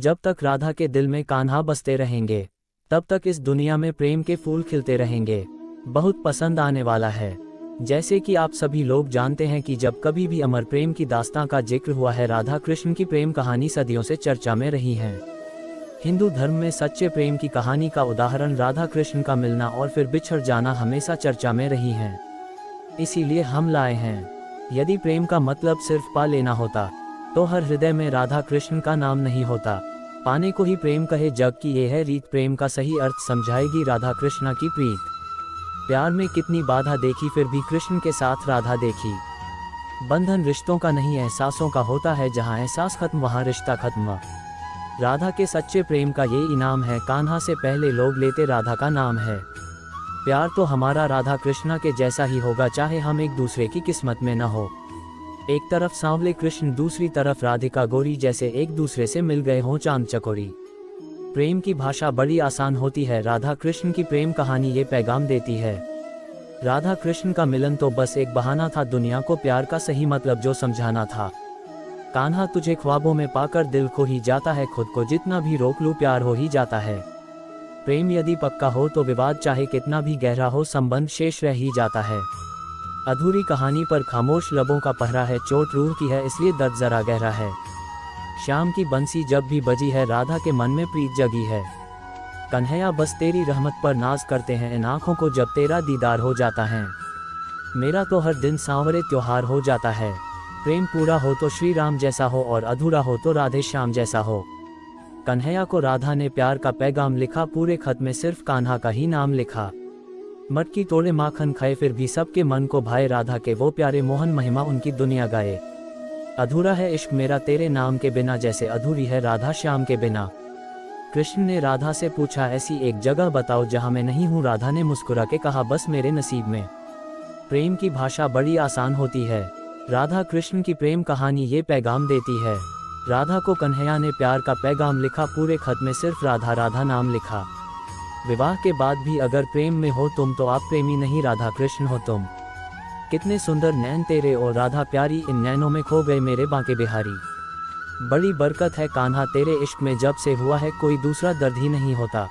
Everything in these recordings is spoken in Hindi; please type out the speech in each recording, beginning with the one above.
जब तक राधा के दिल में कान्हा बसते रहेंगे तब तक इस दुनिया में प्रेम के फूल खिलते रहेंगे। बहुत पसंद आने वाला है। जैसे कि आप सभी लोग जानते हैं कि जब कभी भी अमर प्रेम की दास्तां का जिक्र हुआ है, राधा कृष्ण की प्रेम कहानी सदियों से चर्चा में रही है। हिंदू धर्म में सच्चे प्रेम की कहानी का उदाहरण राधा कृष्ण का मिलना और फिर बिछड़ जाना हमेशा चर्चा में रही है। इसीलिए हम लाए हैं। यदि प्रेम का मतलब सिर्फ पा लेना होता तो हर हृदय में राधा कृष्ण का नाम नहीं होता। पाने को ही प्रेम कहे जग की ये है रीत, प्रेम का सही अर्थ समझाएगी राधा कृष्णा की प्रीत। प्यार में कितनी बाधा देखी फिर भी कृष्ण के साथ राधा देखी। बंधन रिश्तों का नहीं एहसासों का होता है, जहाँ एहसास खत्म वहाँ रिश्ता खत्म। राधा के सच्चे प्रेम का ये इनाम है, कान्हा से पहले लोग लेते राधा का नाम है। प्यार तो हमारा राधा कृष्णा के जैसा ही होगा, चाहे हम एक दूसरे की किस्मत में न हो। एक तरफ सांवले कृष्ण, दूसरी तरफ राधिका गोरी, जैसे एक दूसरे से मिल गए हों चांद चकोरी। प्रेम की भाषा बड़ी आसान होती है, राधा कृष्ण की प्रेम कहानी ये पैगाम देती है। राधा कृष्ण का मिलन तो बस एक बहाना था, दुनिया को प्यार का सही मतलब जो समझाना था। कान्हा तुझे ख्वाबों में पाकर दिल खो ही जाता है, खुद को जितना भी रोक लूं प्यार हो ही जाता है। प्रेम यदि पक्का हो तो विवाद चाहे कितना भी गहरा हो, संबंध शेष रह ही जाता है। अधूरी कहानी पर खामोश लबों का पहरा है, चोट रूह की है इसलिए दर्द जरा गहरा है। शाम की बंसी जब भी बजी है, राधा के मन में प्रीत जगी है। कन्हैया बस तेरी रहमत पर नाज करते हैं, इन आँखों को जब तेरा दीदार हो जाता है। मेरा तो हर दिन सांवरे त्योहार हो जाता है। प्रेम पूरा हो तो श्री राम जैसा हो और अधूरा हो तो राधे श्याम जैसा हो। कन्हैया को राधा ने प्यार का पैगाम लिखा, पूरे खत में सिर्फ कान्हा का ही नाम लिखा। मटकी तोड़े माखन खाए फिर भी सबके मन को भाए, राधा के वो प्यारे मोहन महिमा उनकी दुनिया गाए। अधूरा है इश्क मेरा तेरे नाम के बिना, जैसे अधूरी है राधा श्याम के बिना। कृष्ण ने राधा से पूछा, ऐसी एक जगह बताओ जहाँ मैं नहीं हूँ। राधा ने मुस्कुरा के कहा, बस मेरे नसीब में। प्रेम की भाषा बड़ी आसान होती है। राधा कृष्ण की प्रेम कहानी ये पैगाम देती है। राधा को कन्हैया ने प्यार का पैगाम लिखा, पूरे खत में सिर्फ राधा राधा नाम लिखा। विवाह के बाद भी अगर प्रेम में हो तुम तो आप प्रेमी नहीं, राधा कृष्ण हो तुम। कितने सुंदर नैन तेरे और राधा प्यारी, इन नैनों में खो गए मेरे बांके बिहारी। बड़ी बरकत है कान्हा तेरे इश्क में, जब से हुआ है कोई दूसरा दर्द ही नहीं होता।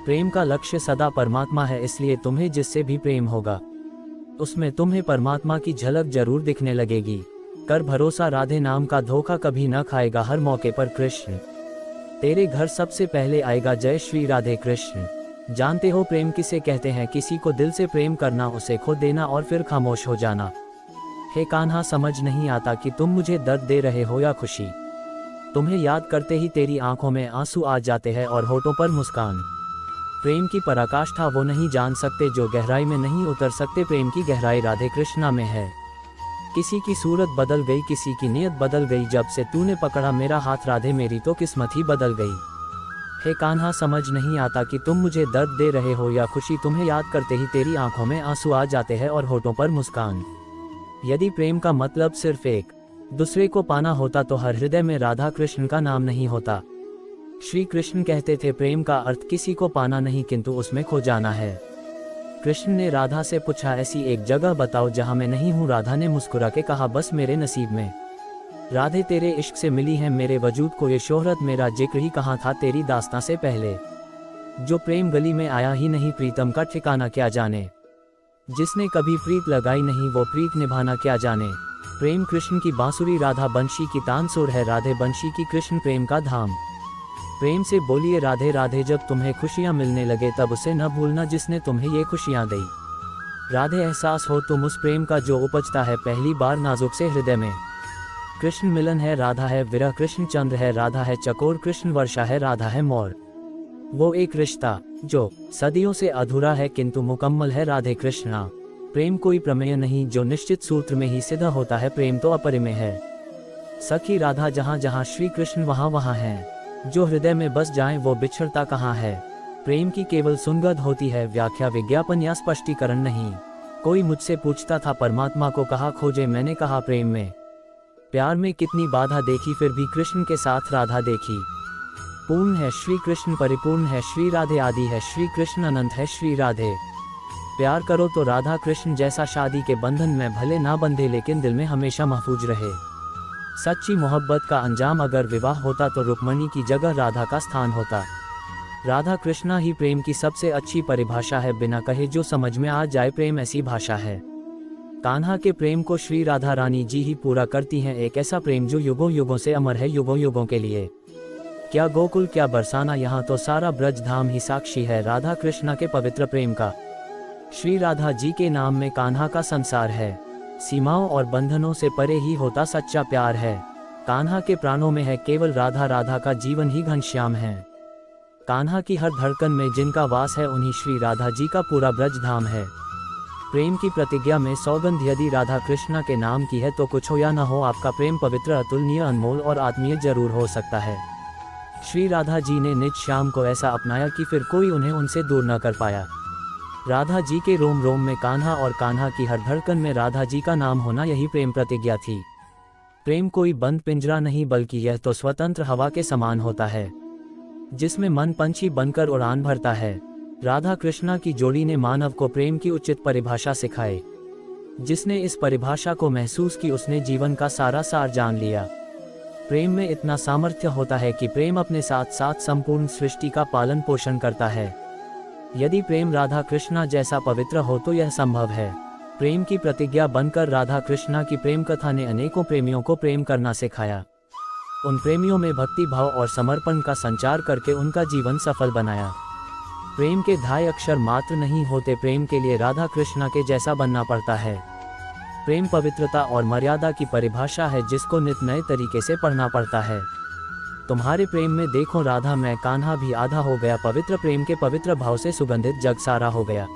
प्रेम का लक्ष्य सदा परमात्मा है, इसलिए तुम्हें जिससे भी प्रेम होगा उसमें तुम्हें परमात्मा की झलक जरूर दिखने लगेगी। कर भरोसा राधे नाम का धोखा कभी न खाएगा, हर मौके पर कृष्ण तेरे घर सबसे पहले आएगा। जय श्री राधे कृष्ण। जानते हो प्रेम किसे कहते हैं? किसी को दिल से प्रेम करना, उसे खो देना और फिर खामोश हो जाना। हे कान्हा समझ नहीं आता कि तुम मुझे दर्द दे रहे हो या खुशी। तुम्हें याद करते ही तेरी आंखों में आंसू आ जाते हैं और होठों पर मुस्कान। प्रेम की पराकाष्ठा वो नहीं जान सकते जो गहराई में नहीं उतर सकते। प्रेम की गहराई राधे कृष्णा में है। किसी की सूरत बदल गई, किसी की नीयत बदल गई, जब से तूने पकड़ा मेरा हाथ राधे मेरी तो किस्मत ही बदल गई। हे कान्हा समझ नहीं आता कि तुम मुझे दर्द दे रहे हो या खुशी। तुम्हें याद करते ही तेरी आंखों में आंसू आ जाते हैं और होठों पर मुस्कान। यदि प्रेम का मतलब सिर्फ एक दूसरे को पाना होता तो हर हृदय में राधा कृष्ण का नाम नहीं होता। श्री कृष्ण कहते थे, प्रेम का अर्थ किसी को पाना नहीं किंतु उसमें खो जाना है। कृष्ण ने राधा से पूछा, ऐसी एक जगह बताओ जहां मैं नहीं हूं। राधा ने मुस्कुरा के कहा, बस मेरे नसीब में। राधे तेरे इश्क से मिली है मेरे वजूद को ये शोहरत, मेरा जिक्र ही कहाँ था तेरी दास्तां से पहले। जो प्रेम गली में आया ही नहीं, प्रीतम का ठिकाना क्या जाने। जिसने कभी प्रीत लगाई नहीं, वो प्रीत निभाना क्या जाने। प्रेम कृष्ण की बांसुरी, राधा बंशी की तानसुर है। राधे बंशी की, कृष्ण प्रेम का धाम। प्रेम से बोलिए राधे राधे, जब तुम्हें खुशियां मिलने लगे तब उसे न भूलना जिसने तुम्हें ये खुशियां दी। राधे एहसास हो तुम उस प्रेम का जो उपजता है पहली बार नाजुक से हृदय में। कृष्ण मिलन है, राधा है विरह। कृष्ण चंद्र है, राधा है चकोर। कृष्ण वर्षा है, राधा है मोर। वो एक रिश्ता जो सदियों से अधूरा है किंतु मुकम्मल है, राधे कृष्णा। प्रेम कोई प्रमेय नहीं जो निश्चित सूत्र में ही सिद्ध होता है, प्रेम तो अपरिमेय है। सखी राधा जहाँ जहाँ श्री कृष्ण वहाँ वहाँ है। जो हृदय में बस जाए वो बिछड़ता कहाँ है। प्रेम की केवल सुनगध होती है, व्याख्या विज्ञापन या स्पष्टीकरण नहीं। कोई मुझसे पूछता था परमात्मा को कहाँ खोजे, मैंने कहा प्रेम में। प्यार में कितनी बाधा देखी फिर भी कृष्ण के साथ राधा देखी। पूर्ण है श्री कृष्ण, परिपूर्ण है श्री राधे, आदि है श्री कृष्ण, अनंत है श्री राधे। प्यार करो तो राधा कृष्ण जैसा, शादी के बंधन में भले ना बंधे लेकिन दिल में हमेशा महफूज रहे। सच्ची मोहब्बत का अंजाम अगर विवाह होता तो रुक्मणी की जगह राधा का स्थान होता। राधा कृष्णा ही प्रेम की सबसे अच्छी परिभाषा है, बिना कहे जो समझ में आ जाए प्रेम ऐसी भाषा है। कान्हा के प्रेम को श्री राधा रानी जी ही पूरा करती हैं, एक ऐसा प्रेम जो युगों युगों से अमर है, युगों युगों के लिए। क्या गोकुल क्या बरसाना, यहाँ तो सारा ब्रज धाम ही साक्षी है राधा कृष्णा के पवित्र प्रेम का। श्री राधा जी के नाम में कान्हा का संसार है, सीमाओं और बंधनों से परे ही होता सच्चा प्यार है। कान्हा के प्राणों में है केवल राधा, राधा का जीवन ही घनश्याम है। कान्हा की हर धड़कन में जिनका वास है उन्हीं श्री राधा जी का पूरा ब्रज धाम है। प्रेम की प्रतिज्ञा में सौगंध यदि राधा कृष्णा के नाम की है तो कुछ हो या न हो आपका प्रेम पवित्र, अतुलनीय, अनमोल और आत्मीय जरूर हो सकता है। श्री राधा जी ने निज श्याम को ऐसा अपनाया कि फिर कोई उन्हें उनसे दूर न कर पाया। राधा जी के रोम रोम में कान्हा और कान्हा की हर धड़कन में राधा जी का नाम होना, यही प्रेम प्रतिज्ञा थी। प्रेम कोई बंद पिंजरा नहीं बल्कि यह तो स्वतंत्र हवा के समान होता है जिसमें मन पंछी बनकर उड़ान भरता है। राधा कृष्णा की जोड़ी ने मानव को प्रेम की उचित परिभाषा सिखाई। जिसने इस परिभाषा को महसूस की उसने जीवन का सारा सार जान लिया। प्रेम में इतना सामर्थ्य होता है कि प्रेम अपने साथ साथ संपूर्ण सृष्टि का पालन पोषण करता है। यदि प्रेम राधा कृष्णा जैसा पवित्र हो तो यह संभव है। प्रेम की प्रतिज्ञा बनकर राधा कृष्णा की प्रेम कथा ने अनेकों प्रेमियों को प्रेम करना सिखाया। उन प्रेमियों में भक्ति भाव और समर्पण का संचार करके उनका जीवन सफल बनाया। प्रेम के ढाई अक्षर मात्र नहीं होते, प्रेम के लिए राधा कृष्णा के जैसा बनना पड़ता है। प्रेम पवित्रता और मर्यादा की परिभाषा है जिसको नित नए तरीके से पढ़ना पड़ता है। तुम्हारे प्रेम में देखो राधा मैं कान्हा भी आधा हो गया, पवित्र प्रेम के पवित्र भाव से सुगंधित जग सारा हो गया।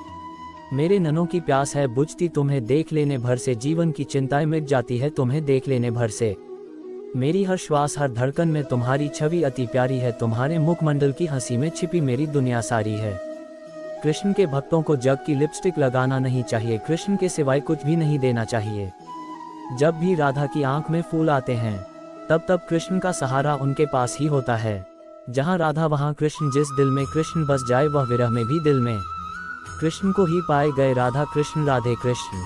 मेरे ननों की प्यास है बुझती तुम्हें देख लेने भर से, जीवन की चिंताएं मिट जाती है तुम्हें देख लेने भर से। मेरी हर श्वास हर धड़कन में तुम्हारी छवि अति प्यारी है, तुम्हारे मुखमंडल की हंसी में छिपी मेरी दुनिया सारी है। कृष्ण के भक्तों को जग की लिपस्टिक लगाना नहीं चाहिए, कृष्ण के सिवाय कुछ भी नहीं देना चाहिए। जब भी राधा की आंख में फूल आते हैं तब तब कृष्ण का सहारा उनके पास ही होता है। जहाँ राधा वहाँ कृष्ण, जिस दिल में कृष्ण बस जाए वह विरह में भी दिल में कृष्ण को ही पाए गए। राधा कृष्ण राधे कृष्ण।